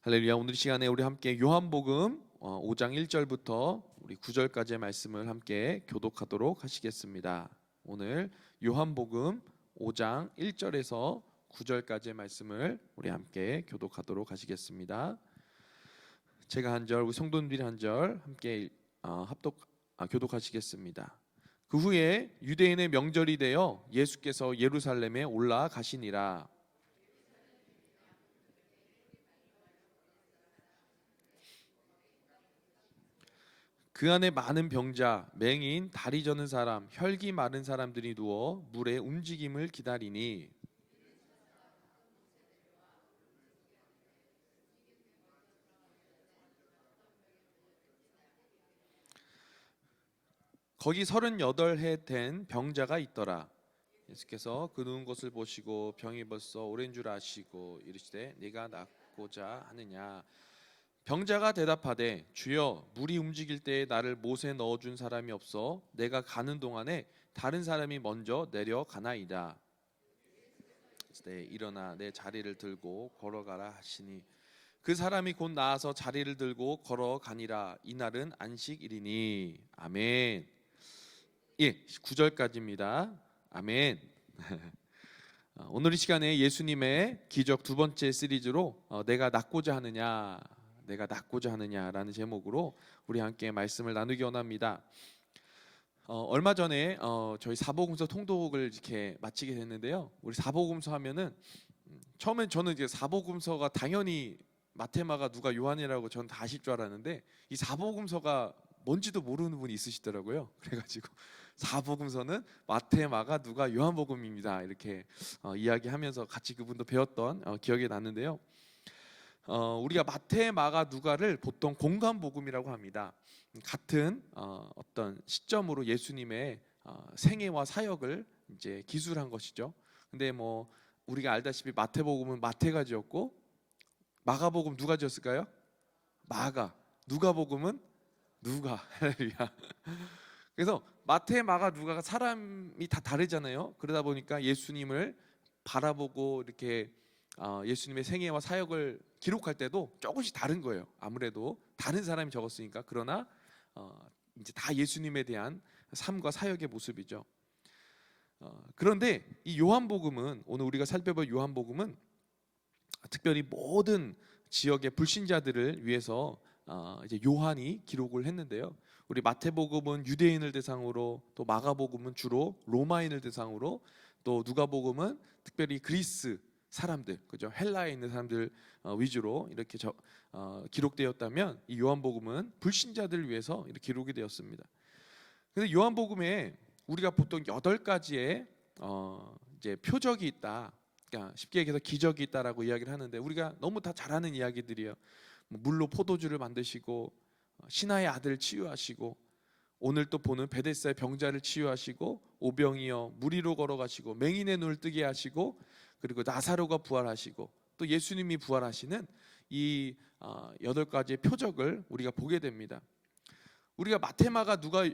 할렐루야. 오늘 이 시간에 우리 함께 요한복음 5장 1절부터 우리 9절까지의 말씀을 함께 교독하도록 하시겠습니다. 오늘 요한복음 5장 1절에서 9절까지의 말씀을 우리 함께 교독하도록 하시겠습니다. 제가 한 절, 우리 성도님들이 한 절 함께 교독하시겠습니다. 그 후에 유대인의 명절이 되어 예수께서 예루살렘에 올라가시니라. 그 안에 많은 병자, 맹인, 다리 저는 사람, 혈기 마른 사람들이 누워 물의 움직임을 기다리니 거기 38해 된 병자가 있더라. 예수께서 그 누운 것을 보시고 병이 벌써 오랜 줄 아시고 이르시되 네가 낫고자 하느냐. 병자가 대답하되 주여 물이 움직일 때에 나를 못에 넣어준 사람이 없어 내가 가는 동안에 다른 사람이 먼저 내려가나이다. 네, 일어나 내 자리를 들고 걸어가라 하시니 그 사람이 곧 나아서 자리를 들고 걸어가니라. 이날은 안식일이니. 아멘. 예, 9절까지입니다. 아멘. 오늘 이 시간에 예수님의 기적 두 번째 시리즈로 내가 낫고자 하느냐, 내가 낫고자 하느냐라는 제목으로 우리 함께 말씀을 나누기 원합니다. 얼마 전에 저희 사복음서 통독을 이렇게 마치게 됐는데요. 우리 사복음서 하면은 처음엔 저는 이제 사복음서가 당연히 마테마가 누가 요한이라고 저는 다 아실 줄 알았는데 이 사복음서가 뭔지도 모르는 분이 있으시더라고요. 그래가지고 사복음서는 마테마가 누가 요한복음입니다. 이렇게 이야기하면서 같이 그분도 배웠던 기억이 났는데요. 우리가 마태, 마가, 누가를 보통 공관복음이라고 합니다. 같은 어떤 시점으로 예수님의 생애와 사역을 이제 기술한 것이죠. 근데 뭐 우리가 알다시피 마태복음은 마태가 지었고 마가복음 누가 지었을까요? 마가. 누가복음은 누가. 할렐루야. 그래서 마태, 마가, 누가가 사람이 다 다르잖아요. 그러다 보니까 예수님을 바라보고 이렇게 예수님의 생애와 사역을 기록할 때도 조금씩 다른 거예요. 아무래도 다른 사람이 적었으니까. 그러나 이제 다 예수님에 대한 삶과 사역의 모습이죠. 그런데 이 요한복음은, 오늘 우리가 살펴볼 요한복음은 특별히 모든 지역의 불신자들을 위해서 이제 요한이 기록을 했는데요. 우리 마태복음은 유대인을 대상으로, 또 마가복음은 주로 로마인을 대상으로, 또 누가복음은 특별히 그리스 사람들, 그죠? 헬라에 있는 사람들 위주로 이렇게 기록되었다면 이 요한복음은 불신자들을 위해서 이렇게 기록이 되었습니다. 그래서 요한복음에 우리가 보통 8가지의 이제 표적이 있다. 그러니까 쉽게 얘기해서 기적이 있다라고 이야기를 하는데 우리가 너무 다 잘 아는 이야기들이에요. 물로 포도주를 만드시고 신하의 아들을 치유하시고 오늘 또 보는 베데스다의 병자를 치유하시고 오병이어 물 위로 걸어가시고 맹인의 눈을 뜨게 하시고 그리고 나사로가 부활하시고 또 예수님이 부활하시는 이 8가지의 표적을 우리가 보게 됩니다. 우리가 마테마가 누가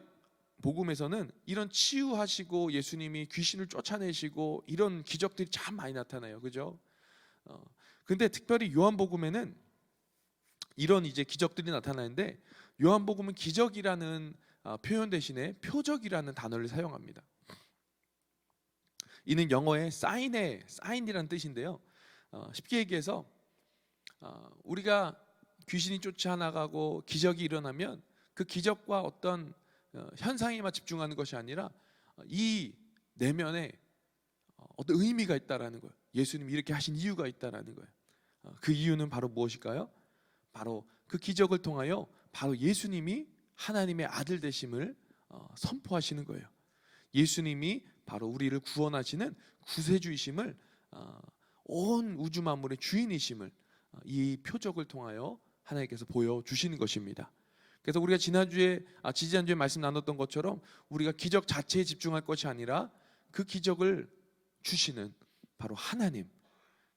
복음에서는 이런 치유하시고 예수님이 귀신을 쫓아내시고 이런 기적들이 참 많이 나타나요. 그죠? 근데 특별히 요한복음에는 이런 이제 기적들이 나타나는데 요한복음은 기적이라는 표현 대신에 표적이라는 단어를 사용합니다. 이는 영어의 사인이라는 뜻인데요. 쉽게 얘기해서 우리가 귀신이 쫓아나가고 기적이 일어나면 그 기적과 어떤 현상에만 집중하는 것이 아니라 이 내면에 어떤 의미가 있다라는 거예요. 예수님이 이렇게 하신 이유가 있다라는 거예요. 그 이유는 바로 무엇일까요? 바로 그 기적을 통하여 바로 예수님이 하나님의 아들 되심을 선포하시는 거예요. 예수님이 바로 우리를 구원하시는 구세주이심을 온 우주 만물의 주인이심을 이 표적을 통하여 하나님께서 보여주시는 것입니다. 그래서 우리가 지지난주에 말씀 나눴던 것처럼 우리가 기적 자체에 집중할 것이 아니라 그 기적을 주시는 바로 하나님,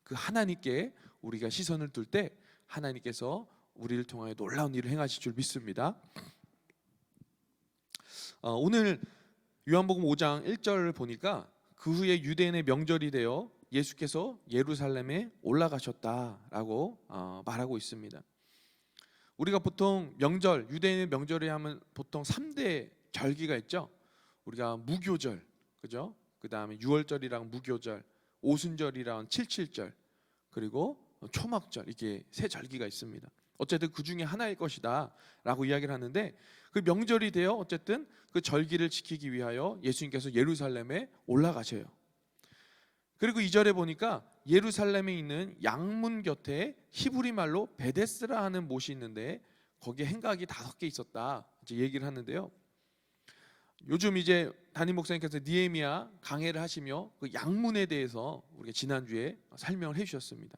그 하나님께 우리가 시선을 둘 때 하나님께서 우리를 통하여 놀라운 일을 행하실 줄 믿습니다. 오늘 요한복음 5장 1절을 보니까 그 후에 유대인의 명절이 되어 예수께서 예루살렘에 올라가셨다라고 말하고 있습니다. 우리가 보통 명절, 유대인의 명절에 하면 보통 3대 절기가 있죠. 우리가 무교절, 그죠? 그 다음에 유월절이랑 무교절, 오순절이랑 칠칠절, 그리고 초막절, 이게 세 절기가 있습니다. 어쨌든 그 중에 하나일 것이다 라고 이야기를 하는데, 그 명절이 되어 어쨌든 그 절기를 지키기 위하여 예수님께서 예루살렘에 올라가셔요. 그리고 2절에 보니까 예루살렘에 있는 양문 곁에 히브리 말로 베데스라 하는 못이 있는데 거기에 행각이 5개 있었다 이제 얘기를 하는데요. 요즘 이제 담임 목사님께서 느헤미야 강해를 하시며 그 양문에 대해서 우리가 지난주에 설명을 해주셨습니다.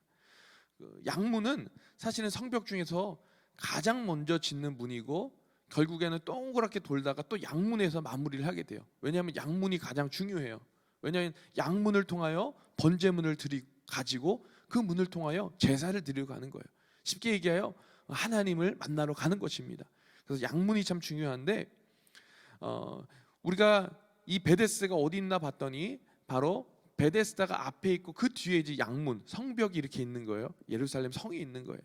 그 양문은 사실은 성벽 중에서 가장 먼저 짓는 문이고 결국에는 동그랗게 돌다가 또 양문에서 마무리를 하게 돼요. 왜냐하면 양문이 가장 중요해요. 왜냐하면 양문을 통하여 번제문을 가지고 그 문을 통하여 제사를 드리러 가는 거예요. 쉽게 얘기하여 하나님을 만나러 가는 것입니다. 그래서 양문이 참 중요한데 우리가 이 베데스다가 어디 있나 봤더니 바로 베데스다가 앞에 있고 그 뒤에 이제 양문, 성벽이 이렇게 있는 거예요. 예루살렘 성이 있는 거예요.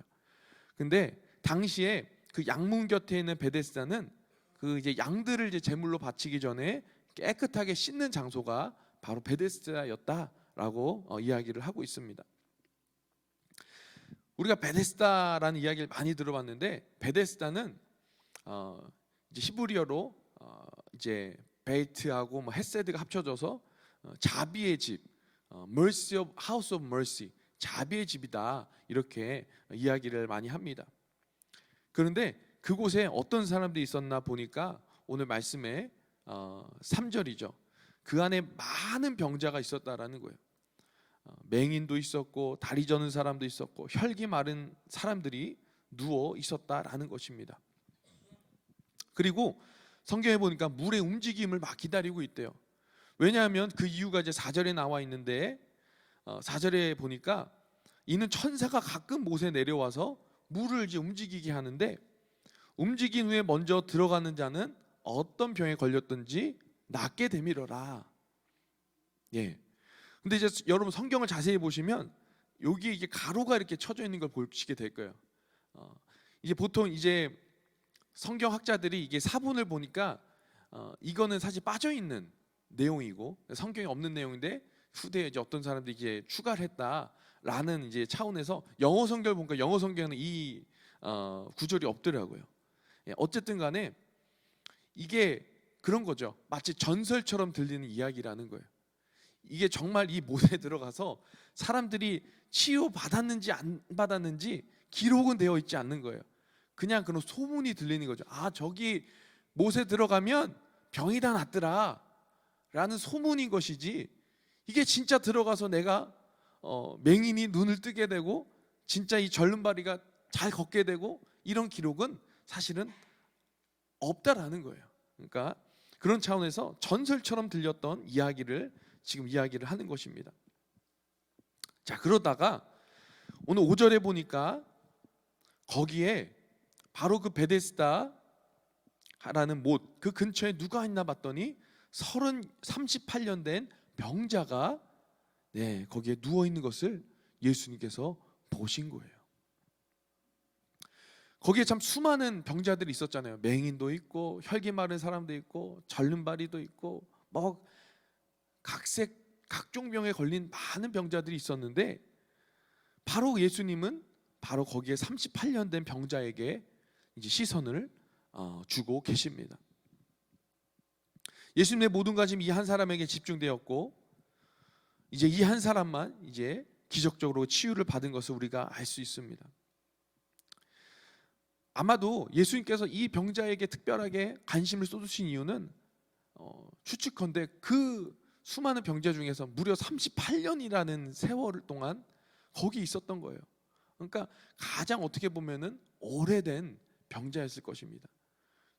근데 당시에 그 양문 곁에 있는 베데스다는 그 이제 양들을 이제 제물로 바치기 전에 깨끗하게 씻는 장소가 바로 베데스다였다라고 이야기를 하고 있습니다. 우리가 베데스다라는 이야기를 많이 들어봤는데 베데스다는 이제 히브리어로 이제 베이트하고 뭐 헤세드가 합쳐져서 자비의 집, mercy of house of mercy, 자비의 집이다 이렇게 이야기를 많이 합니다. 그런데 그곳에 어떤 사람들이 있었나 보니까 오늘 말씀에 3절이죠. 그 안에 많은 병자가 있었다라는 거예요. 맹인도 있었고 다리 저는 사람도 있었고 혈기 마른 사람들이 누워 있었다라는 것입니다. 그리고 성경에 보니까 물의 움직임을 막 기다리고 있대요. 왜냐하면 그 이유가 이제 4절에 나와 있는데 4절에 보니까 이는 천사가 가끔 못에 내려와서 물을 이제 움직이게 하는데 움직인 후에 먼저 들어가는 자는 어떤 병에 걸렸든지 낫게 되밀어라. 예. 근데 이제 여러분 성경을 자세히 보시면 여기 이게 가로가 이렇게 쳐져 있는 걸 보시게 될 거예요. 이제 보통 이제 성경학자들이 이게 사본을 보니까 이거는 사실 빠져 있는 내용이고 성경에 없는 내용인데 후대에 이제 어떤 사람들이 이제 추가를 했다라는 이제 차원에서 영어 성경을 보니까 영어 성경에는 이 구절이 없더라고요. 예, 어쨌든 간에 이게 그런 거죠. 마치 전설처럼 들리는 이야기라는 거예요. 이게 정말 이 못에 들어가서 사람들이 치유받았는지 안 받았는지 기록은 되어 있지 않는 거예요. 그냥 그런 소문이 들리는 거죠. 아, 저기 못에 들어가면 병이 다 낫더라 라는 소문인 것이지 이게 진짜 들어가서 내가 맹인이 눈을 뜨게 되고 진짜 이 절름발이가 잘 걷게 되고 이런 기록은 사실은 없다라는 거예요. 그러니까 그런 차원에서 전설처럼 들렸던 이야기를 지금 이야기를 하는 것입니다. 자, 그러다가 오늘 5절에 보니까 거기에 바로 그 베데스다라는 못 그 근처에 누가 있나 봤더니 38년 된 병자가 거기에 누워 있는 것을 예수님께서 보신 거예요. 거기에 참 수많은 병자들이 있었잖아요. 맹인도 있고 혈기 마른 사람도 있고 절름발이도 있고 뭐 각종 병에 걸린 많은 병자들이 있었는데 바로 예수님은 바로 거기에 38년 된 병자에게 이제 시선을 주고 계십니다. 예수님의 모든 관심이 이 한 사람에게 집중되었고 이제 이 한 사람만 이제 기적적으로 치유를 받은 것을 우리가 알 수 있습니다. 아마도 예수님께서 이 병자에게 특별하게 관심을 쏟으신 이유는 추측컨대 그 수많은 병자 중에서 무려 38년이라는 세월 동안 거기 있었던 거예요. 그러니까 가장 어떻게 보면은 오래된 병자였을 것입니다.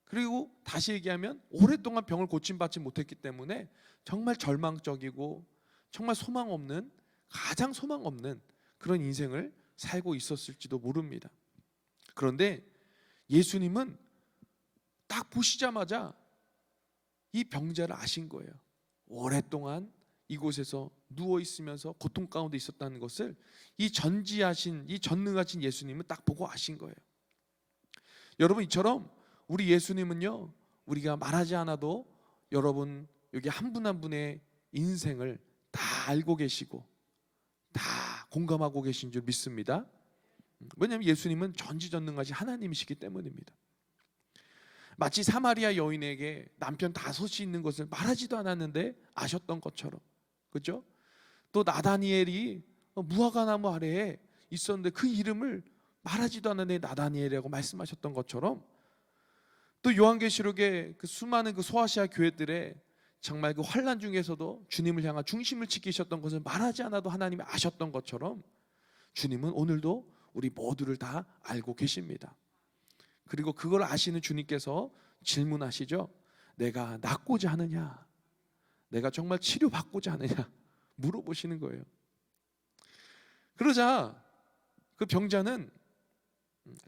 그리고 다시 얘기하면 오랫동안 병을 고침받지 못했기 때문에 정말 절망적이고 정말 소망 없는 가장 소망 없는 그런 인생을 살고 있었을지도 모릅니다. 그런데 예수님은 딱 보시자마자 이 병자를 아신 거예요. 오랫동안 이곳에서 누워 있으면서 고통 가운데 있었다는 것을 이 전지하신, 이 전능하신 예수님은 딱 보고 아신 거예요. 여러분, 이처럼 우리 예수님은요, 우리가 말하지 않아도 여러분 여기 한 분 한 분의 인생을 다 알고 계시고 다 공감하고 계신 줄 믿습니다. 왜냐하면 예수님은 전지전능하신 하나님이시기 때문입니다. 마치 사마리아 여인에게 남편 5이 있는 것을 말하지도 않았는데 아셨던 것처럼, 그렇죠? 또 나다니엘이 무화과 나무 아래에 있었는데 그 이름을 말하지도 않았는데 나다니엘이라고 말씀하셨던 것처럼, 또 요한계시록의 그 수많은 그 소아시아 교회들의 정말 그 환난 중에서도 주님을 향한 중심을 지키셨던 것을 말하지 않아도 하나님이 아셨던 것처럼 주님은 오늘도 우리 모두를 다 알고 계십니다. 그리고 그걸 아시는 주님께서 질문하시죠. 내가 낫고자 하느냐? 내가 정말 치료받고자 하느냐? 물어보시는 거예요. 그러자 그 병자는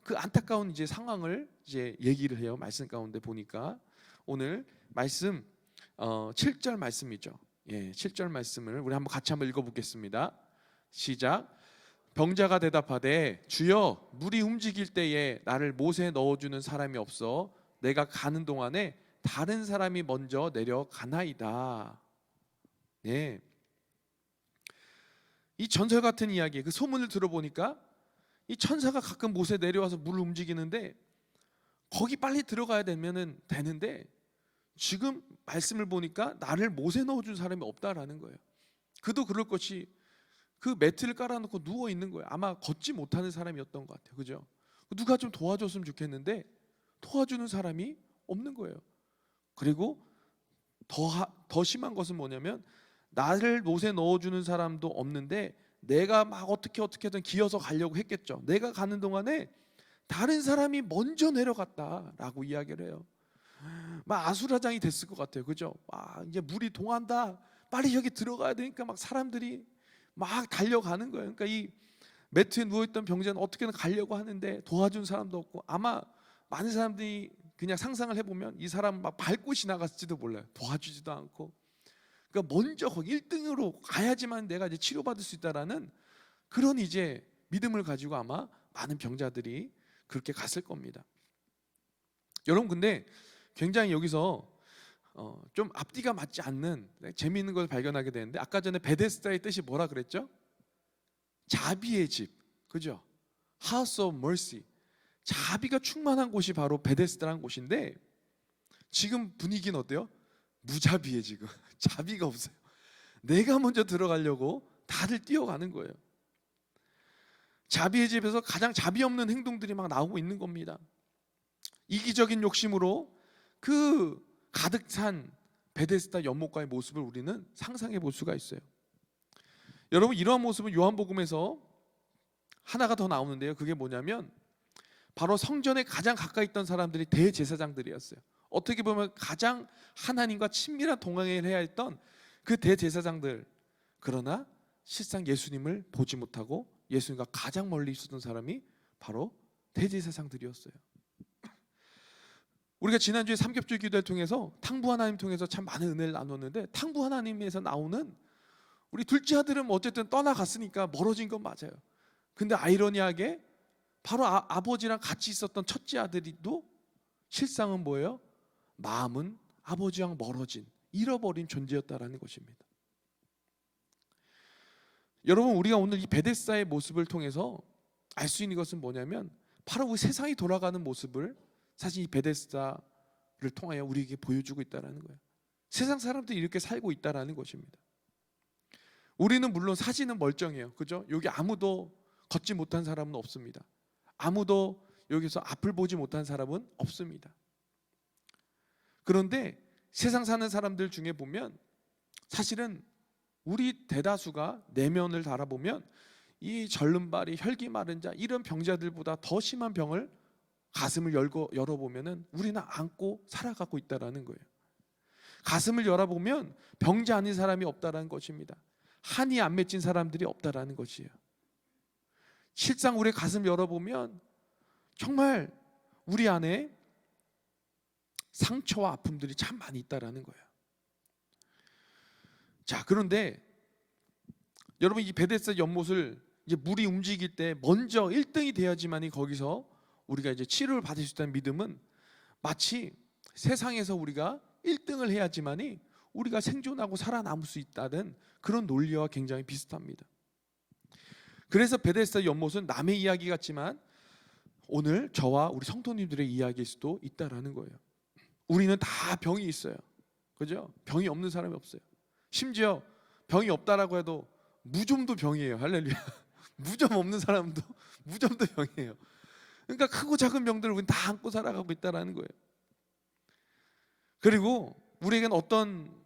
그 안타까운 이제 상황을 이제 얘기를 해요. 말씀 가운데 보니까 오늘 말씀 7절 말씀이죠. 예, 7절 말씀을 우리 같이 한번 읽어보겠습니다. 시작. 병자가 대답하되 주여, 물이 움직일 때에 나를 못에 넣어주는 사람이 없어 내가 가는 동안에 다른 사람이 먼저 내려가나이다. 예. 이 전설 같은 이야기, 그 소문을 들어보니까 이 천사가 가끔 못에 내려와서 물을 움직이는데 거기 빨리 들어가야 되는데 지금 말씀을 보니까 나를 못에 넣어준 사람이 없다라는 거예요. 그도 그럴 것이 그 매트를 깔아놓고 누워 있는 거예요. 아마 걷지 못하는 사람이었던 것 같아요. 그죠? 누가 좀 도와줬으면 좋겠는데 도와주는 사람이 없는 거예요. 그리고 더 심한 것은 뭐냐면 나를 못에 넣어주는 사람도 없는데 내가 막 어떻게든 기어서 가려고 했겠죠. 내가 가는 동안에 다른 사람이 먼저 내려갔다라고 이야기를 해요. 막 아수라장이 됐을 것 같아요. 그죠? 이제 물이 동한다. 빨리 여기 들어가야 되니까 막 사람들이 막 달려가는 거예요. 그러니까 이 매트에 누워있던 병자는 어떻게든 가려고 하는데 도와준 사람도 없고, 아마 많은 사람들이 그냥 상상을 해보면 이 사람 막 밟고 지나갔을지도 몰라요. 도와주지도 않고. 그러니까 먼저 거기 1등으로 가야지만 내가 이제 치료받을 수 있다라는 그런 이제 믿음을 가지고 아마 많은 병자들이 그렇게 갔을 겁니다. 여러분, 근데 굉장히 여기서 좀 앞뒤가 맞지 않는 재미있는 걸 발견하게 되는데, 아까 전에 베데스다의 뜻이 뭐라 그랬죠? 자비의 집, 그죠? House of Mercy, 자비가 충만한 곳이 바로 베데스다라는 곳인데 지금 분위기는 어때요? 무자비해. 지금 자비가 없어요. 내가 먼저 들어가려고 다들 뛰어가는 거예요. 자비의 집에서 가장 자비 없는 행동들이 막 나오고 있는 겁니다. 이기적인 욕심으로 그 가득 찬 베데스다 연못가의 모습을 우리는 상상해 볼 수가 있어요. 여러분, 이러한 모습은 요한복음에서 하나가 더 나오는데요. 그게 뭐냐면 바로 성전에 가장 가까이 있던 사람들이 대제사장들이었어요. 어떻게 보면 가장 하나님과 친밀한 동행을 해야 했던 그 대제사장들. 그러나 실상 예수님을 보지 못하고 예수님과 가장 멀리 있었던 사람이 바로 대제사장들이었어요. 우리가 지난주에 삼겹줄 기도를 통해서 탕부 하나님 통해서 참 많은 은혜를 나눴는데, 탕부 하나님에서 나오는 우리 둘째 아들은 어쨌든 떠나갔으니까 멀어진 건 맞아요. 근데 아이러니하게 바로 아버지랑 같이 있었던 첫째 아들이도 실상은 뭐예요? 마음은 아버지랑 멀어진, 잃어버린 존재였다라는 것입니다. 여러분, 우리가 오늘 이 베데스다의 모습을 통해서 알 수 있는 것은 뭐냐면 바로 그 세상이 돌아가는 모습을 사실 이 베데스다를 통하여 우리에게 보여주고 있다는 거예요. 세상 사람들이 이렇게 살고 있다는 것입니다. 우리는 물론 사진은 멀쩡해요. 그죠? 여기 아무도 걷지 못한 사람은 없습니다. 아무도 여기서 앞을 보지 못한 사람은 없습니다. 그런데 세상 사는 사람들 중에 보면 사실은 우리 대다수가 내면을 달아보면 이 절름발이, 혈기 마른 자, 이런 병자들보다 더 심한 병을 가슴을 열어보면 우리는 안고 살아가고 있다는 거예요. 가슴을 열어보면 병자 아닌 사람이 없다는 것입니다. 한이 안 맺힌 사람들이 없다는 것이에요. 실상 우리 가슴 열어보면 정말 우리 안에 상처와 아픔들이 참 많이 있다는 거예요. 자, 그런데 여러분 이 베데스다 연못을 이제 물이 움직일 때 먼저 1등이 돼야지만이 거기서 우리가 이제 치료를 받을 수 있다는 믿음은 마치 세상에서 우리가 1등을 해야지만이 우리가 생존하고 살아남을 수 있다는 그런 논리와 굉장히 비슷합니다. 그래서 베데스다 연못은 남의 이야기 같지만 오늘 저와 우리 성도님들의 이야기일 수도 있다라는 거예요. 우리는 다 병이 있어요. 그죠? 병이 없는 사람이 없어요. 심지어 병이 없다라고 해도 무좀도 병이에요. 할렐루야. 무좀 없는 사람도 무좀도 병이에요. 그러니까 크고 작은 병들을 우리는 다 안고 살아가고 있다라는 거예요. 그리고 우리에게는 어떤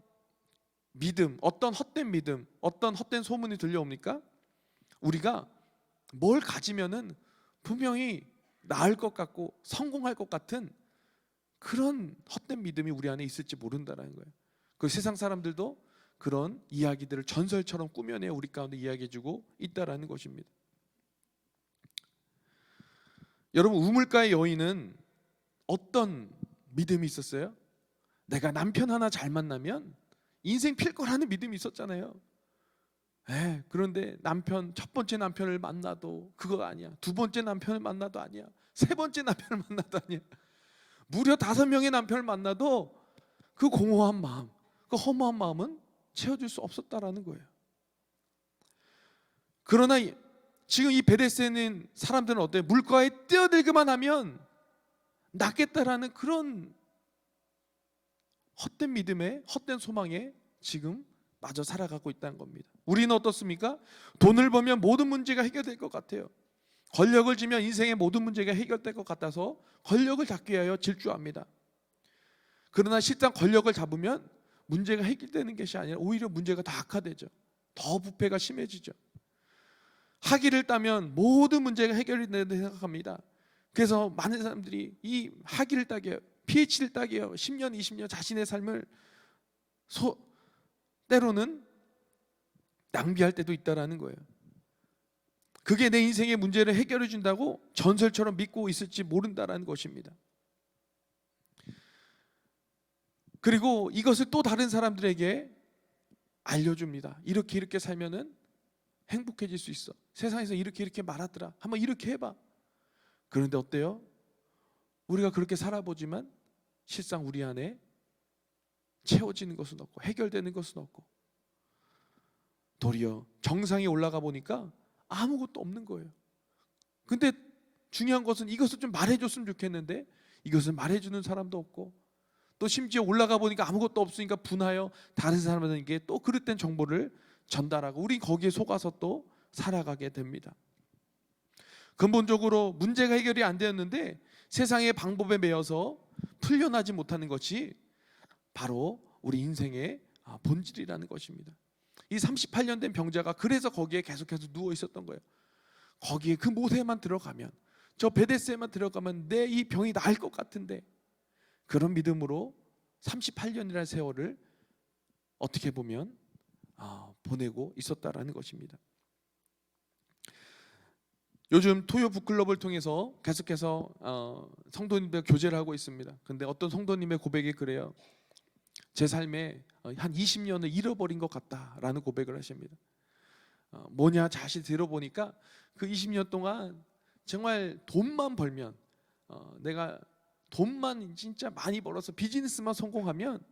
믿음, 어떤 헛된 믿음, 어떤 헛된 소문이 들려옵니까? 우리가 뭘 가지면은 분명히 나을 것 같고 성공할 것 같은 그런 헛된 믿음이 우리 안에 있을지 모른다는 거예요. 그 세상 사람들도 그런 이야기들을 전설처럼 꾸며내 우리 가운데 이야기해주고 있다라는 것입니다. 여러분 우물가의 여인은 어떤 믿음이 있었어요? 내가 남편 하나 잘 만나면 인생 필 거라는 믿음이 있었잖아요. 그런데 첫 번째 남편을 만나도 그거 아니야. 두 번째 남편을 만나도 아니야. 세 번째 남편을 만나도 아니야. 무려 5명의 남편을 만나도 그 공허한 마음, 그 허무한 마음은 채워줄 수 없었다라는 거예요. 그러나 지금 이 베데스다에 있는 사람들은 어때요? 물가에 뛰어들기만 하면 낫겠다라는 그런 헛된 믿음에 헛된 소망에 지금 마저 살아가고 있다는 겁니다. 우리는 어떻습니까? 돈을 벌면 모든 문제가 해결될 것 같아요. 권력을 쥐면 인생의 모든 문제가 해결될 것 같아서 권력을 잡기 위하여 질주합니다. 그러나 실상 권력을 잡으면 문제가 해결되는 것이 아니라 오히려 문제가 더 악화되죠. 더 부패가 심해지죠. 학위를 따면 모든 문제가 해결이 된다고 생각합니다. 그래서 많은 사람들이 이 학위를 따게요. PhD를 따게요. 10년, 20년 자신의 삶을 때로는 낭비할 때도 있다라는 거예요. 그게 내 인생의 문제를 해결해 준다고 전설처럼 믿고 있을지 모른다라는 것입니다. 그리고 이것을 또 다른 사람들에게 알려줍니다. 이렇게 살면은 행복해질 수 있어. 세상에서 이렇게 말하더라. 한번 이렇게 해봐. 그런데 어때요? 우리가 그렇게 살아보지만 실상 우리 안에 채워지는 것은 없고 해결되는 것은 없고 도리어 정상에 올라가 보니까 아무것도 없는 거예요. 근데 중요한 것은 이것을 좀 말해줬으면 좋겠는데 이것을 말해주는 사람도 없고 또 심지어 올라가 보니까 아무것도 없으니까 분하여 다른 사람들에게 또 그릇된 정보를 전달하고 우리 거기에 속아서 또 살아가게 됩니다. 근본적으로 문제가 해결이 안 되었는데 세상의 방법에 매여서 풀려나지 못하는 것이 바로 우리 인생의 본질이라는 것입니다. 이 38년 된 병자가 그래서 거기에 계속해서 누워 있었던 거예요. 거기에 그 못에만 들어가면 저 베데스다에만 들어가면 내 이 병이 나을 것 같은데 그런 믿음으로 38년이라는 세월을 어떻게 보면 보내고 있었다라는 것입니다. 요즘 토요 북클럽을 통해서 계속해서 성도님들 교제를 하고 있습니다. 근데 어떤 성도님의 고백이 그래요. 제 삶에 한 20년을 잃어버린 것 같다라는 고백을 하십니다. 뭐냐 자세히 들어보니까 그 20년 동안 정말 돈만 벌면 내가 돈만 진짜 많이 벌어서 비즈니스만 성공하면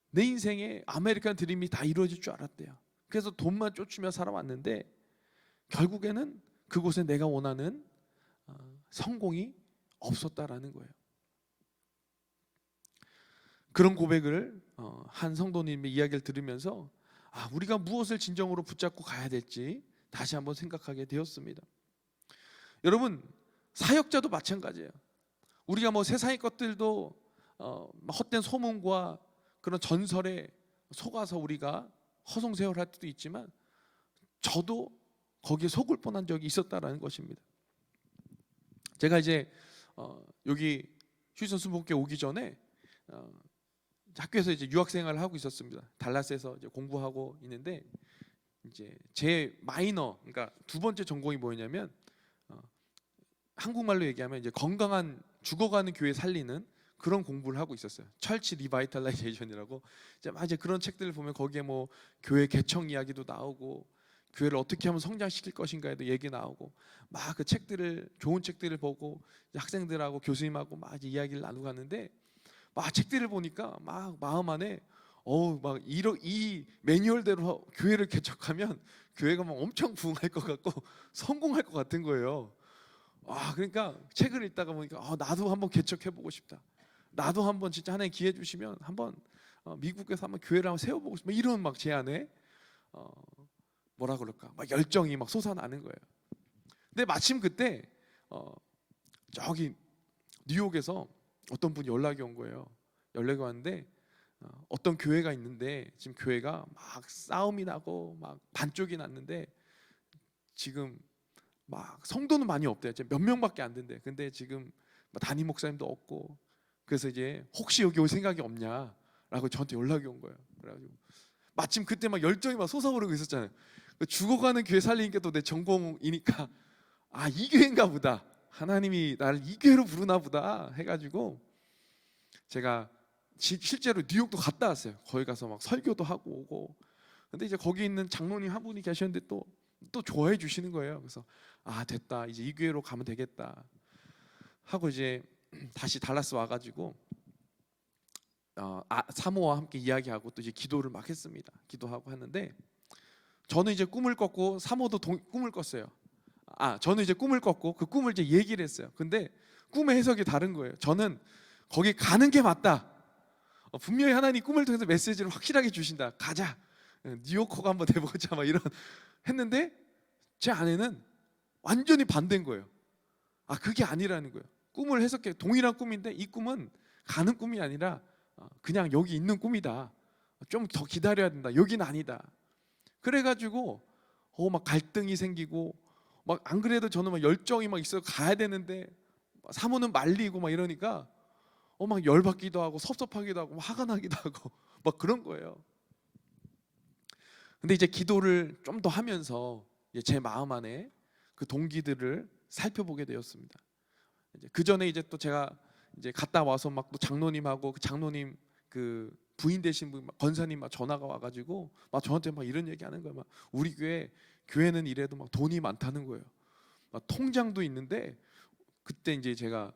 내 인생의 아메리칸 드림이 다 이루어질 줄 알았대요. 그래서 돈만 쫓으며 살아왔는데 결국에는 그곳에 내가 원하는 성공이 없었다라는 거예요. 그런 고백을 한 성도님의 이야기를 들으면서 우리가 무엇을 진정으로 붙잡고 가야 될지 다시 한번 생각하게 되었습니다. 여러분 사역자도 마찬가지예요. 우리가 뭐 세상의 것들도 헛된 소문과 그런 전설에 속아서 우리가 허송세월할 때도 있지만 저도 거기에 속을 뻔한 적이 있었다라는 것입니다. 제가 이제 여기 휴전 순복음교회 오기 전에 학교에서 이제 유학생활을 하고 있었습니다. 달라스에서 이제 공부하고 있는데 이제 제 마이너, 그러니까 두 번째 전공이 뭐였냐면 한국말로 얘기하면 이제 건강한 죽어가는 교회 살리는 그런 공부를 하고 있었어요. 철치 리바이탈라이제이션이라고 이제 그런 책들을 보면 거기에 뭐 교회 개청 이야기도 나오고 교회를 어떻게 하면 성장시킬 것인가에도 얘기 나오고 막 그 책들을 좋은 책들을 보고 학생들하고 교수님하고 막 이제 이야기를 나누고 갔는데 막 책들을 보니까 막 마음 안에 막 이 매뉴얼대로 교회를 개척하면 교회가 막 엄청 부흥할 것 같고 성공할 것 같은 거예요. 그러니까 책을 읽다가 보니까 나도 한번 개척해 보고 싶다. 나도 한번 진짜 하나님 기회 주시면 한번 미국에서 한번 교회를 한번 세워보고 싶다. 이런 막 제 안에 뭐라 그럴까 막 열정이 막 솟아나는 거예요. 근데 마침 그때 저기 뉴욕에서 어떤 분이 연락이 온 거예요. 연락이 왔는데 어떤 교회가 있는데 지금 교회가 막 싸움이 나고 막 반쪽이 났는데 지금 막 성도는 많이 없대요. 몇 명밖에 안 된대. 근데 지금 담임 목사님도 없고 그래서 이제 혹시 여기 올 생각이 없냐라고 저한테 연락이 온 거예요. 그래가지고 마침 그때 막 열정이 막 솟아오르고 있었잖아요. 죽어가는 교회 살리는 게 또 내 전공이니까 이 교회인가 보다. 하나님이 나를 이 교회로 부르나 보다 해가지고 제가 실제로 뉴욕도 갔다 왔어요. 거기 가서 막 설교도 하고 오고. 근데 이제 거기 있는 장로님 한 분이 계셨는데 또 좋아해 주시는 거예요. 그래서 됐다. 이제 이 교회로 가면 되겠다 하고 이제 다시 달라스 와가지고 사모와 함께 이야기하고 또 이제 기도를 막 했습니다. 기도하고 했는데 저는 이제 꿈을 꿨고 사모도 꿈을 꿨어요. 저는 이제 꿈을 꿨고 그 꿈을 이제 얘기를 했어요. 근데 꿈의 해석이 다른 거예요. 저는 거기 가는 게 맞다. 분명히 하나님 꿈을 통해서 메시지를 확실하게 주신다. 가자. 뉴요커가 한번 돼보자. 막 이런 했는데 제 아내는 완전히 반대인 거예요. 그게 아니라는 거예요. 꿈을 해석해 동일한 꿈인데 이 꿈은 가는 꿈이 아니라 그냥 여기 있는 꿈이다. 좀 더 기다려야 된다. 여기는 아니다. 그래가지고 막 갈등이 생기고 막 안 그래도 저는 막 열정이 막 있어 가야 되는데 사모는 말리고 막 이러니까 막 열받기도 하고 섭섭하기도 하고 화가 나기도 하고 막 그런 거예요. 근데 이제 기도를 좀 더 하면서 제 마음 안에 그 동기들을 살펴보게 되었습니다. 그 전에 이제 또 제가 이제 갔다 와서 막 또 장로님하고 그 장로님 그 부인 되신 분 권사님 막 전화가 와가지고 막 저한테 막 이런 얘기하는 거예요. 막 우리 교회는 이래도 막 돈이 많다는 거예요. 막 통장도 있는데 그때 이제 제가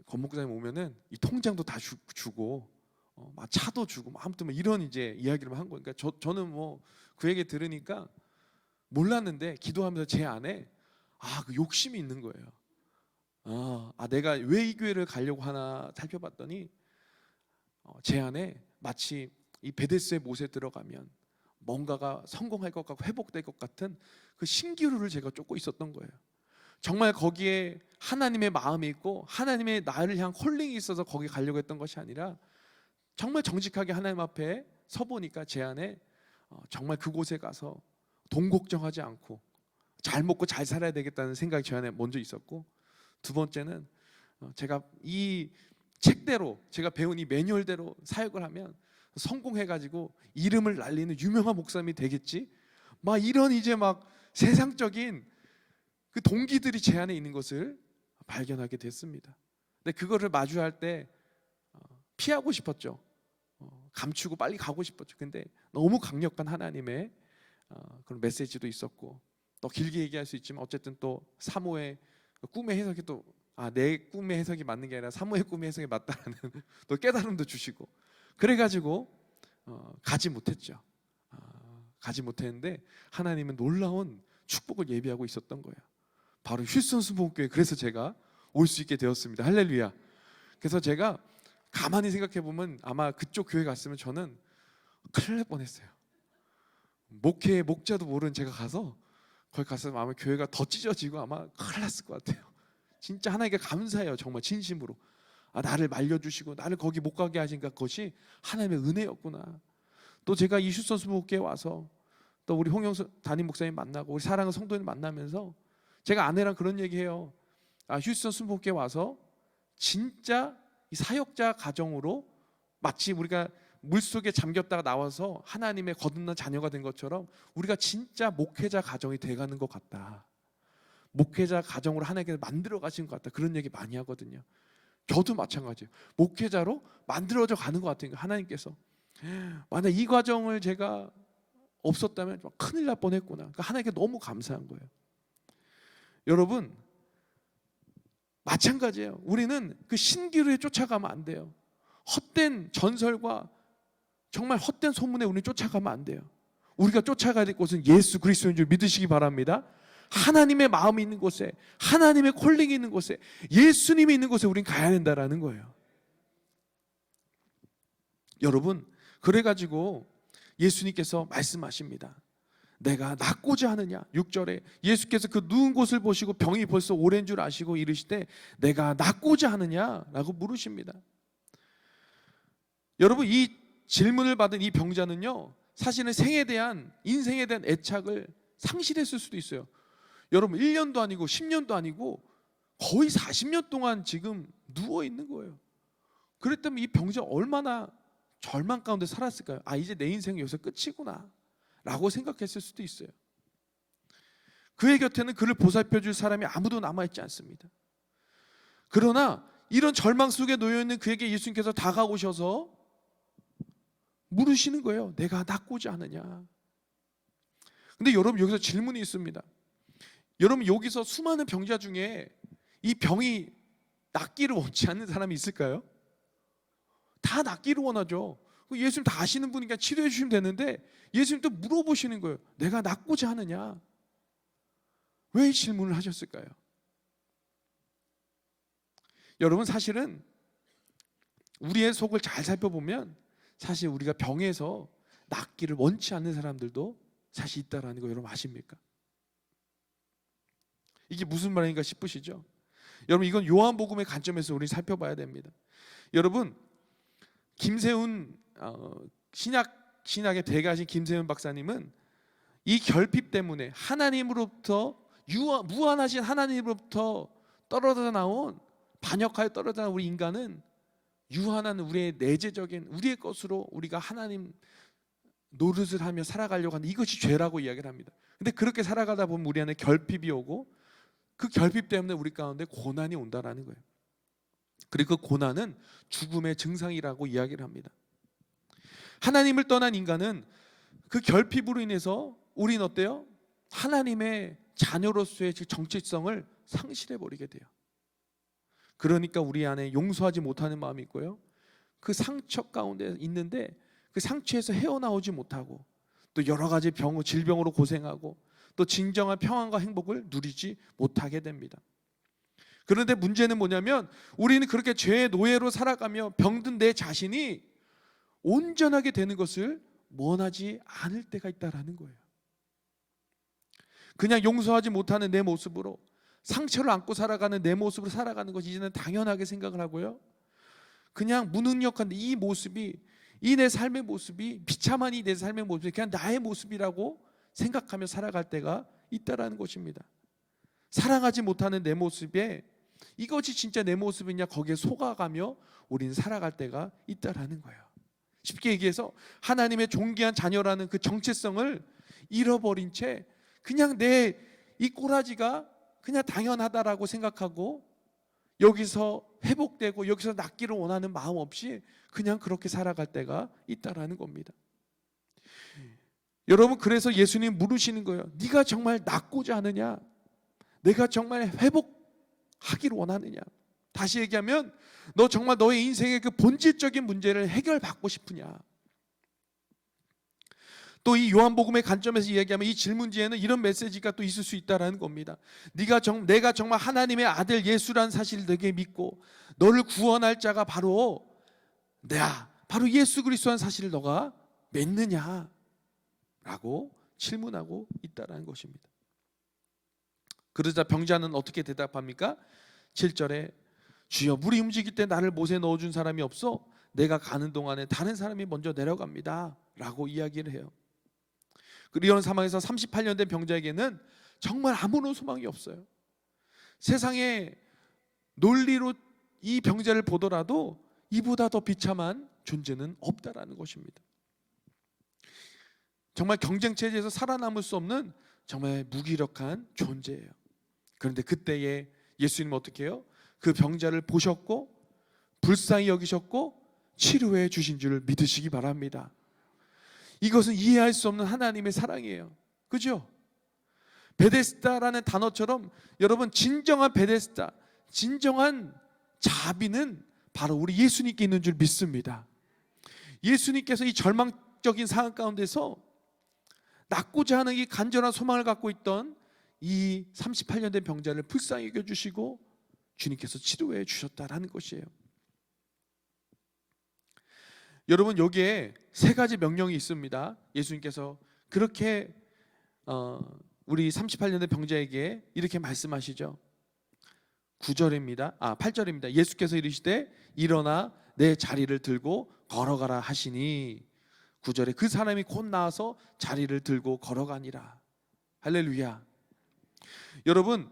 권 목사님 오면은 이 통장도 다 주고 막 차도 주고 막 아무튼 뭐 이런 이제 이야기를 한 거니까 저는 뭐 그 얘기 들으니까 몰랐는데 기도하면서 제 안에 그 욕심이 있는 거예요. 내가 왜 이 교회를 가려고 하나 살펴봤더니 제 안에 마치 이 베데스의 못에 들어가면 뭔가가 성공할 것 같고 회복될 것 같은 그 신기루를 제가 쫓고 있었던 거예요. 정말 거기에 하나님의 마음이 있고 하나님의 나를 향한 콜링이 있어서 거기 가려고 했던 것이 아니라 정말 정직하게 하나님 앞에 서보니까 제 안에 정말 그곳에 가서 돈 걱정하지 않고 잘 먹고 잘 살아야 되겠다는 생각이 제 안에 먼저 있었고, 두 번째는 제가 이 책대로 제가 배운 이 매뉴얼대로 사역을 하면 성공해가지고 이름을 날리는 유명한 목사님이 되겠지, 막 이런 이제 막 세상적인 그 동기들이 제 안에 있는 것을 발견하게 됐습니다. 근데 그거를 마주할 때 피하고 싶었죠. 감추고 빨리 가고 싶었죠. 근데 너무 강력한 하나님의 그런 메시지도 있었고, 또 길게 얘기할 수 있지만 어쨌든 또 사모의 꿈의 해석이 또 내 꿈의 해석이 맞는 게 아니라 사모의 꿈의 해석이 맞다라는 또 깨달음도 주시고, 그래가지고 가지 못했죠. 가지 못했는데 하나님은 놀라운 축복을 예비하고 있었던 거예요. 바로 휴스턴 수목교회. 그래서 제가 올 수 있게 되었습니다. 할렐루야. 그래서 제가 가만히 생각해 보면 아마 그쪽 교회 갔으면 저는 큰일 날 뻔했어요. 목자도 모르는 제가 가서 거기 갔으면 아마 교회가 더 찢어지고 아마 큰일 났을 것 같아요. 진짜 하나님께 감사해요. 정말 진심으로. 나를 말려주시고 나를 거기 못 가게 하시니까 그것이 하나님의 은혜였구나. 또 제가 이 휴스턴 수목교회 와서 또 우리 홍영 담임 목사님 만나고 우리 사랑하는 성도님 만나면서 제가 아내랑 그런 얘기해요. 휴스턴 수목교회 와서 진짜 이 사역자 가정으로 마치 우리가 물속에 잠겼다가 나와서 하나님의 거듭난 자녀가 된 것처럼 우리가 진짜 목회자 가정이 돼가는 것 같다. 목회자 가정으로 하나님께서 만들어 가신 것 같다. 그런 얘기 많이 하거든요. 저도 마찬가지예요. 목회자로 만들어져 가는 것 같아요. 하나님께서 만약 이 과정을 제가 없었다면 큰일 날 뻔했구나. 그러니까 하나님께 너무 감사한 거예요. 여러분 마찬가지예요. 우리는 그 신기루에 쫓아가면 안 돼요. 헛된 전설과 정말 헛된 소문에 우리는 쫓아가면 안 돼요. 우리가 쫓아가야 될 곳은 예수 그리스도인 줄 믿으시기 바랍니다. 하나님의 마음이 있는 곳에, 하나님의 콜링이 있는 곳에, 예수님이 있는 곳에 우린 가야 된다라는 거예요. 여러분 그래가지고 예수님께서 말씀하십니다. 내가 낫고자 하느냐. 6절에 예수께서 그 누운 곳을 보시고 병이 벌써 오랜 줄 아시고 이르시되 내가 낫고자 하느냐라고 물으십니다. 여러분 이 질문을 받은 이 병자는요 사실은 인생에 대한 애착을 상실했을 수도 있어요. 여러분 1년도 아니고 10년도 아니고 거의 40년 동안 지금 누워 있는 거예요. 그랬다면 이 병자 얼마나 절망 가운데 살았을까요? 아 이제 내 인생이 여기서 끝이구나 라고 생각했을 수도 있어요. 그의 곁에는 그를 보살펴 줄 사람이 아무도 남아있지 않습니다. 그러나 이런 절망 속에 놓여있는 그에게 예수님께서 다가오셔서 물으시는 거예요. 내가 낫고자 하느냐. 근데 여러분 여기서 질문이 있습니다. 여러분 여기서 수많은 병자 중에 이 병이 낫기를 원치 않는 사람이 있을까요? 다 낫기를 원하죠. 예수님 다 아시는 분이니까 치료해 주시면 되는데 예수님 또 물어보시는 거예요. 내가 낫고자 하느냐. 왜 이 질문을 하셨을까요? 여러분 사실은 우리의 속을 잘 살펴보면 사실 우리가 병에서 낫기를 원치 않는 사람들도 사실 있다라는 거 여러분 아십니까? 이게 무슨 말인가 싶으시죠? 여러분 이건 요한복음의 관점에서 우리 살펴봐야 됩니다. 여러분 김세훈 신약의 대가신 김세훈 박사님은 이 결핍 때문에 하나님으로부터 무한하신 하나님으로부터 떨어져 나온 반역하여 떨어져 나온 우리 인간은 유한한 우리의 내재적인 우리의 것으로 우리가 하나님 노릇을 하며 살아가려고 하는데 이것이 죄라고 이야기를 합니다. 근데 그렇게 살아가다 보면 우리 안에 결핍이 오고 그 결핍 때문에 우리 가운데 고난이 온다라는 거예요. 그리고 그 고난은 죽음의 증상이라고 이야기를 합니다. 하나님을 떠난 인간은 그 결핍으로 인해서 우리는 어때요? 하나님의 자녀로서의 정체성을 상실해버리게 돼요. 그러니까 우리 안에 용서하지 못하는 마음이 있고요, 그 상처 가운데 있는데 그 상처에서 헤어나오지 못하고 또 여러 가지 질병으로 고생하고 또 진정한 평안과 행복을 누리지 못하게 됩니다. 그런데 문제는 뭐냐면 우리는 그렇게 죄의 노예로 살아가며 병든 내 자신이 온전하게 되는 것을 원하지 않을 때가 있다라는 거예요. 그냥 용서하지 못하는 내 모습으로, 상처를 안고 살아가는 내 모습으로 살아가는 것이 이제는 당연하게 생각을 하고요, 그냥 무능력한 이 모습이, 이 내 삶의 모습이, 비참한 이 내 삶의 모습이 그냥 나의 모습이라고 생각하며 살아갈 때가 있다라는 것입니다. 사랑하지 못하는 내 모습에 이것이 진짜 내 모습이냐 거기에 속아가며 우리는 살아갈 때가 있다라는 거예요. 쉽게 얘기해서 하나님의 존귀한 자녀라는 그 정체성을 잃어버린 채 그냥 내 이 꼬라지가 그냥 당연하다라고 생각하고 여기서 회복되고 여기서 낫기를 원하는 마음 없이 그냥 그렇게 살아갈 때가 있다라는 겁니다. 여러분 그래서 예수님 물으시는 거예요. 네가 정말 낫고자 하느냐? 내가 정말 회복하기를 원하느냐? 다시 얘기하면 너 정말 너의 인생의 그 본질적인 문제를 해결받고 싶으냐? 또 이 요한복음의 관점에서 이야기하면 이 질문지에는 이런 메시지가 또 있을 수 있다는 겁니다. 내가 정말 하나님의 아들 예수라는 사실을 너에게 믿고 너를 구원할 자가 바로 바로 예수 그리스도라는 사실을 너가 믿느냐? 라고 질문하고 있다는 것입니다. 그러자 병자는 어떻게 대답합니까? 7절에 주여 물이 움직일 때 나를 못에 넣어준 사람이 없어 내가 가는 동안에 다른 사람이 먼저 내려갑니다 라고 이야기를 해요. 이런 상황에서 38년 된 병자에게는 정말 아무런 소망이 없어요. 세상의 논리로 이 병자를 보더라도 이보다 더 비참한 존재는 없다라는 것입니다. 정말 경쟁체제에서 살아남을 수 없는 정말 무기력한 존재예요. 그런데 그때에 예수님은 어떻게 해요? 그 병자를 보셨고 불쌍히 여기셨고 치료해 주신 줄 믿으시기 바랍니다. 이것은 이해할 수 없는 하나님의 사랑이에요. 그죠? 베데스다라는 단어처럼 여러분, 진정한 베데스다, 진정한 자비는 바로 우리 예수님께 있는 줄 믿습니다. 예수님께서 이 절망적인 상황 가운데서 낫고자 하는 이 간절한 소망을 갖고 있던 이 38년 된 병자를 불쌍히 여겨주시고 주님께서 치료해 주셨다라는 것이에요. 여러분, 여기에 세 가지 명령이 있습니다. 예수님께서 그렇게 우리 38년 된 병자에게 이렇게 말씀하시죠. 8절입니다. 예수께서 이르시되 일어나 내 자리를 들고 걸어가라 하시니, 9절에 그 사람이 곧 나와서 자리를 들고 걸어가니라. 할렐루야. 여러분,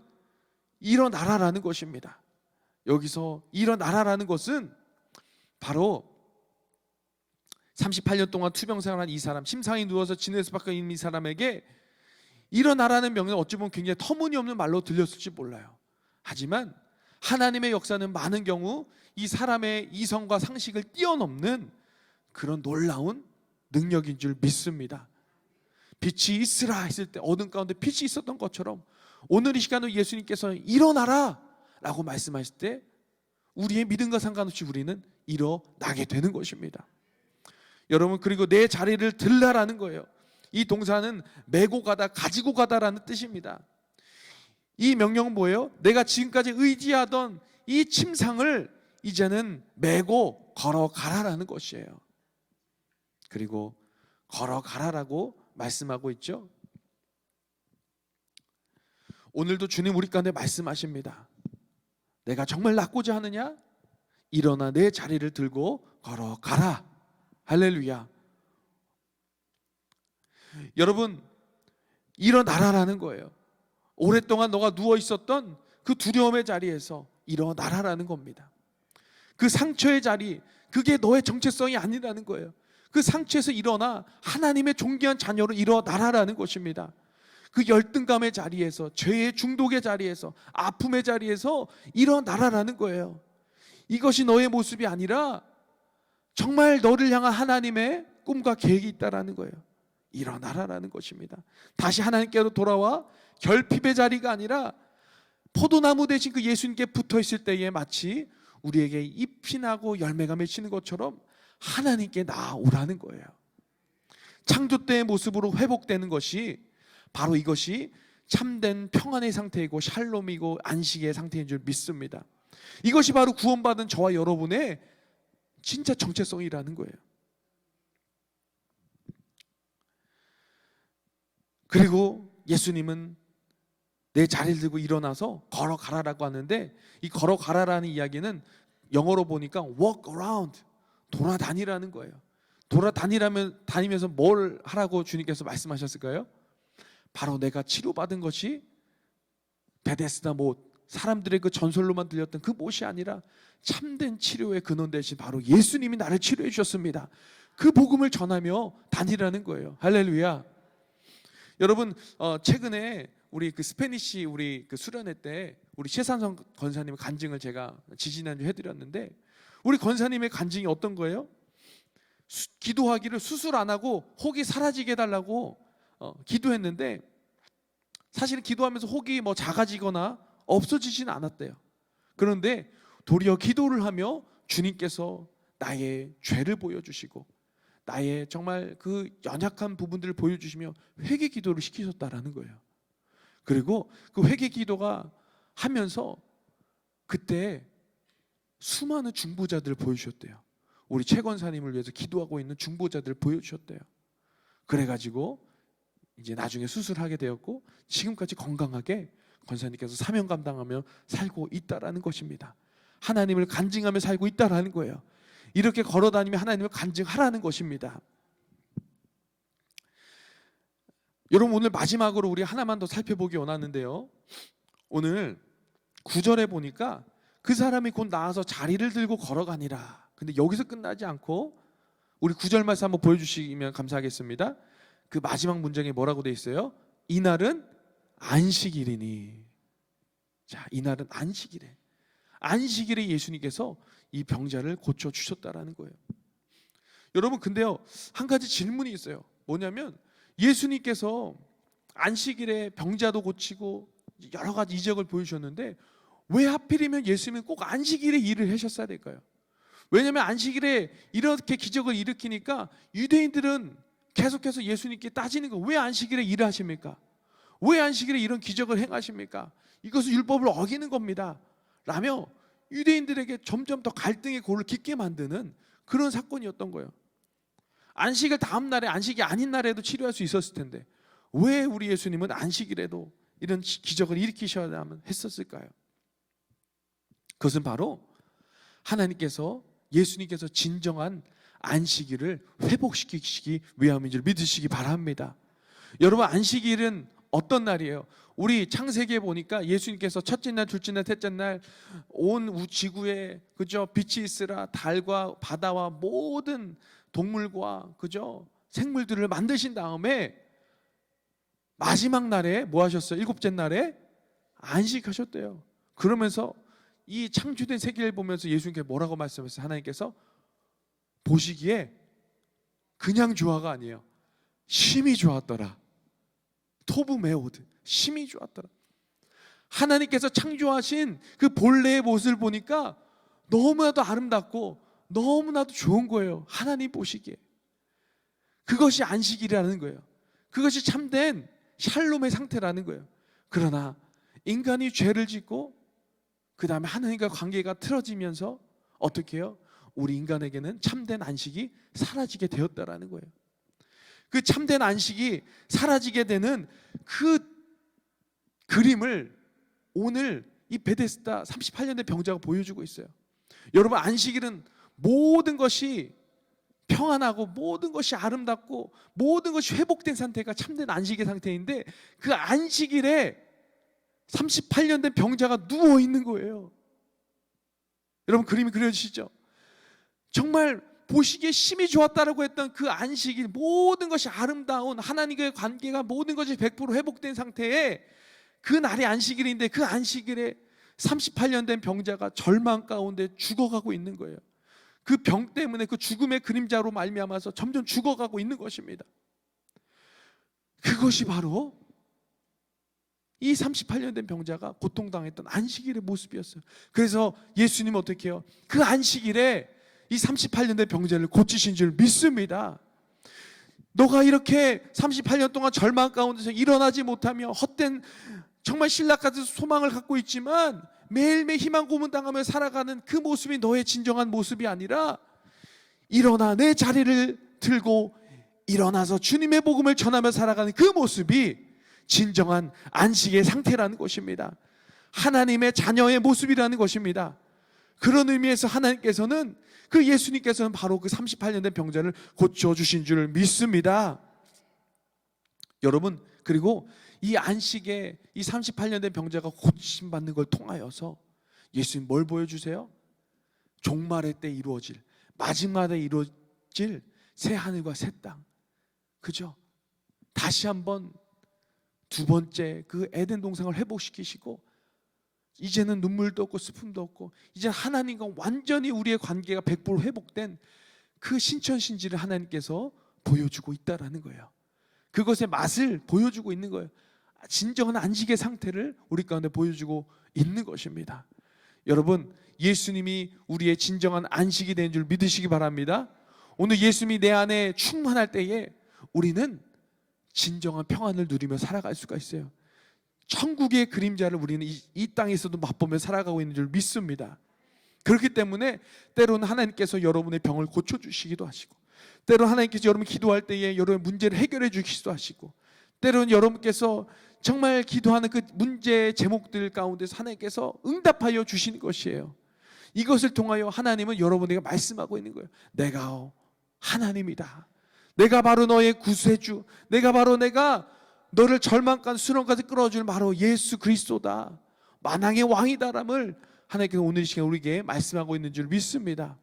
일어나라라는 것입니다. 여기서 일어나라라는 것은 바로 38년 동안 투병생활한 이 사람, 침상에 누워서 지낼 수밖에 없는 이 사람에게 일어나라는 명령은 어찌 보면 굉장히 터무니없는 말로 들렸을지 몰라요. 하지만 하나님의 역사는 많은 경우 이 사람의 이성과 상식을 뛰어넘는 그런 놀라운 능력인 줄 믿습니다. 빛이 있으라 했을 때 어둠 가운데 빛이 있었던 것처럼 오늘 이 시간에 예수님께서 일어나라 라고 말씀하실 때 우리의 믿음과 상관없이 우리는 일어나게 되는 것입니다. 여러분, 그리고 내 자리를 들라라는 거예요. 이 동사는 메고 가다, 가지고 가다라는 뜻입니다. 이 명령은 뭐예요? 내가 지금까지 의지하던 이 침상을 이제는 메고 걸어가라라는 것이에요. 그리고 걸어가라라고 말씀하고 있죠. 오늘도 주님 우리 가운데 말씀하십니다. 내가 정말 낫고자 하느냐? 일어나 내 자리를 들고 걸어가라. 할렐루야. 여러분, 일어나라라는 거예요. 오랫동안 너가 누워 있었던 그 두려움의 자리에서 일어나라라는 겁니다. 그 상처의 자리, 그게 너의 정체성이 아니라는 거예요. 그 상처에서 일어나 하나님의 존귀한 자녀로 일어나라라는 것입니다. 그 열등감의 자리에서, 죄의 중독의 자리에서, 아픔의 자리에서 일어나라라는 거예요. 이것이 너의 모습이 아니라 정말 너를 향한 하나님의 꿈과 계획이 있다라는 거예요. 일어나라라는 것입니다. 다시 하나님께로 돌아와 결핍의 자리가 아니라 포도나무 대신 그 예수님께 붙어 있을 때에 마치 우리에게 잎이 나고 열매가 맺히는 것처럼 하나님께 나아오라는 거예요. 창조 때의 모습으로 회복되는 것이 바로 이것이 참된 평안의 상태이고 샬롬이고 안식의 상태인 줄 믿습니다. 이것이 바로 구원받은 저와 여러분의 진짜 정체성이라는 거예요. 그리고 예수님은 내 자리를 들고 일어나서 걸어가라라고 하는데, 이 걸어가라라는 이야기는 영어로 보니까 walk around, 돌아다니라는 거예요. 다니면서 뭘 하라고 주님께서 말씀하셨을까요? 바로 내가 치료받은 것이 베데스다 못, 사람들의 그 전설로만 들렸던 그 못이 아니라 참된 치료의 근원 대신 바로 예수님이 나를 치료해 주셨습니다. 그 복음을 전하며 다니라는 거예요. 할렐루야. 여러분, 최근에 우리 그 스페니시 우리 그 수련회 때 우리 최산성 권사님의 간증을 제가 지지난주 해드렸는데, 우리 권사님의 간증이 어떤 거예요? 기도하기를 수술 안 하고 혹이 사라지게 해달라고 기도했는데, 사실은 기도하면서 혹이 뭐 작아지거나 없어지지는 않았대요. 그런데 도리어 기도를 하며 주님께서 나의 죄를 보여주시고 나의 정말 그 연약한 부분들을 보여주시며 회개 기도를 시키셨다라는 거예요. 그리고 그 회개 기도가 하면서 그때 수많은 중보자들을 보여주셨대요. 우리 최 권사님을 위해서 기도하고 있는 중보자들을 보여주셨대요. 그래가지고 이제 나중에 수술하게 되었고 지금까지 건강하게 권사님께서 사명 감당하며 살고 있다라는 것입니다. 하나님을 간증하며 살고 있다라는 거예요. 이렇게 걸어다니며 하나님을 간증하라는 것입니다. 여러분, 오늘 마지막으로 우리 하나만 더 살펴보기 원하는데요, 오늘 9절에 보니까 그 사람이 곧 나와서 자리를 들고 걸어가니라. 근데 여기서 끝나지 않고 우리 9절 말씀 한번 보여주시면 감사하겠습니다. 그 마지막 문장에 뭐라고 돼 있어요? 이날은 안식일이니. 자, 이날은 안식일에, 안식일에 예수님께서 이 병자를 고쳐주셨다라는 거예요. 여러분, 근데요, 한 가지 질문이 있어요. 뭐냐면 예수님께서 안식일에 병자도 고치고 여러 가지 이적을 보여주셨는데 왜 하필이면 예수님은 꼭 안식일에 일을 하셨어야 될까요? 왜냐하면 안식일에 이렇게 기적을 일으키니까 유대인들은 계속해서 예수님께 따지는 거, 왜 안식일에 일을 하십니까? 왜 안식일에 이런 기적을 행하십니까? 이것은 율법을 어기는 겁니다 라며 유대인들에게 점점 더 갈등의 골을 깊게 만드는 그런 사건이었던 거예요. 안식일 다음 날에, 안식이 아닌 날에도 치료할 수 있었을 텐데 왜 우리 예수님은 안식일에도 이런 기적을 일으키셔야만 했었을까요? 그것은 바로 하나님께서, 예수님께서 진정한 안식일을 회복시키시기 위함인 줄 믿으시기 바랍니다. 여러분, 안식일은 어떤 날이에요? 우리 창세기에 보니까 예수님께서 첫째 날, 둘째 날, 셋째 날 온 지구에, 그죠, 빛이 있으라, 달과 바다와 모든 동물과, 그죠, 생물들을 만드신 다음에 마지막 날에 뭐 하셨어요? 일곱째 날에 안식하셨대요. 그러면서 이 창조된 세계를 보면서 예수님께 뭐라고 말씀하셨어요? 하나님께서 보시기에 그냥 좋아가 아니에요. 심히 좋았더라. 토브 메오드, 심히 좋았더라. 하나님께서 창조하신 그 본래의 모습을 보니까 너무나도 아름답고 너무나도 좋은 거예요. 하나님 보시기에. 그것이 안식이라는 거예요. 그것이 참된 샬롬의 상태라는 거예요. 그러나 인간이 죄를 짓고 그 다음에 하나님과 관계가 틀어지면서 어떻게 해요? 우리 인간에게는 참된 안식이 사라지게 되었다라는 거예요. 그 참된 안식이 사라지게 되는 그 그림을 오늘 이 베데스다 38년 된 병자가 보여주고 있어요. 여러분, 안식일은 모든 것이 평안하고 모든 것이 아름답고 모든 것이 회복된 상태가 참된 안식의 상태인데 그 안식일에 38년 된 병자가 누워 있는 거예요. 여러분, 그림이 그려지시죠? 정말 보시기에 심히 좋았다라고 했던 그 안식일, 모든 것이 아름다운 하나님과의 관계가 모든 것이 100% 회복된 상태에 그 날이 안식일인데 그 안식일에 38년 된 병자가 절망 가운데 죽어가고 있는 거예요. 그 병 때문에 그 죽음의 그림자로 말미암아서 점점 죽어가고 있는 것입니다. 그것이 바로 이 38년 된 병자가 고통당했던 안식일의 모습이었어요. 그래서 예수님은 어떻게 해요? 그 안식일에 이 38년 된 병자를 고치신 줄 믿습니다. 너가 이렇게 38년 동안 절망 가운데서 일어나지 못하며 헛된 정말 신락 같은 소망을 갖고 있지만 매일매일 희망 고문당하며 살아가는 그 모습이 너의 진정한 모습이 아니라 일어나 내 자리를 들고 일어나서 주님의 복음을 전하며 살아가는 그 모습이 진정한 안식의 상태라는 것입니다. 하나님의 자녀의 모습이라는 것입니다. 그런 의미에서 하나님께서는 그 예수님께서는 바로 그 38년 된 병자를 고쳐주신 줄 믿습니다. 여러분, 그리고 이 안식에 이 38년 된 병자가 고침받는 걸 통하여서 예수님 뭘 보여주세요? 종말의 때 이루어질, 마지막에 이루어질 새 하늘과 새 땅, 그죠? 다시 한번 두 번째 그 에덴 동상을 회복시키시고 이제는 눈물도 없고 슬픔도 없고 이제 하나님과 완전히 우리의 관계가 100% 회복된 그 신천신지를 하나님께서 보여주고 있다라는 거예요. 그것의 맛을 보여주고 있는 거예요. 진정한 안식의 상태를 우리 가운데 보여주고 있는 것입니다. 여러분, 예수님이 우리의 진정한 안식이 된 줄 믿으시기 바랍니다. 오늘 예수님이 내 안에 충만할 때에 우리는 진정한 평안을 누리며 살아갈 수가 있어요. 천국의 그림자를 우리는 이 땅에서도 맛보며 살아가고 있는 줄 믿습니다. 그렇기 때문에 때로는 하나님께서 여러분의 병을 고쳐주시기도 하시고, 때로는 하나님께서 여러분 기도할 때에 여러분의 문제를 해결해 주시기도 하시고, 때로는 여러분께서 정말 기도하는 그 문제의 제목들 가운데서 하나님께서 응답하여 주시는 것이에요. 이것을 통하여 하나님은 여러분에게 말씀하고 있는 거예요. 내가 하나님이다. 내가 바로 너의 구세주, 내가 바로 내가 너를 절망간 수렁까지 끌어줄 바로 예수 그리스도다. 만왕의 왕이다람을 하나님께서 오늘 이 시간 우리에게 말씀하고 있는 줄 믿습니다.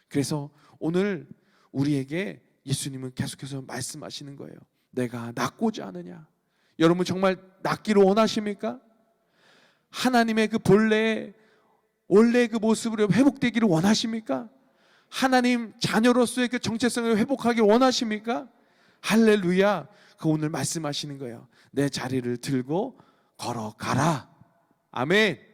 그래서 오늘 우리에게 예수님은 계속해서 말씀하시는 거예요. 내가 낫고자 하느냐? 여러분 정말 낫기를 원하십니까? 하나님의 그 본래의 원래 그 모습으로 회복되기를 원하십니까? 하나님 자녀로서의 그 정체성을 회복하기 원하십니까? 할렐루야. 그 오늘 말씀하시는 거예요. 내 자리를 들고 걸어가라. 아멘.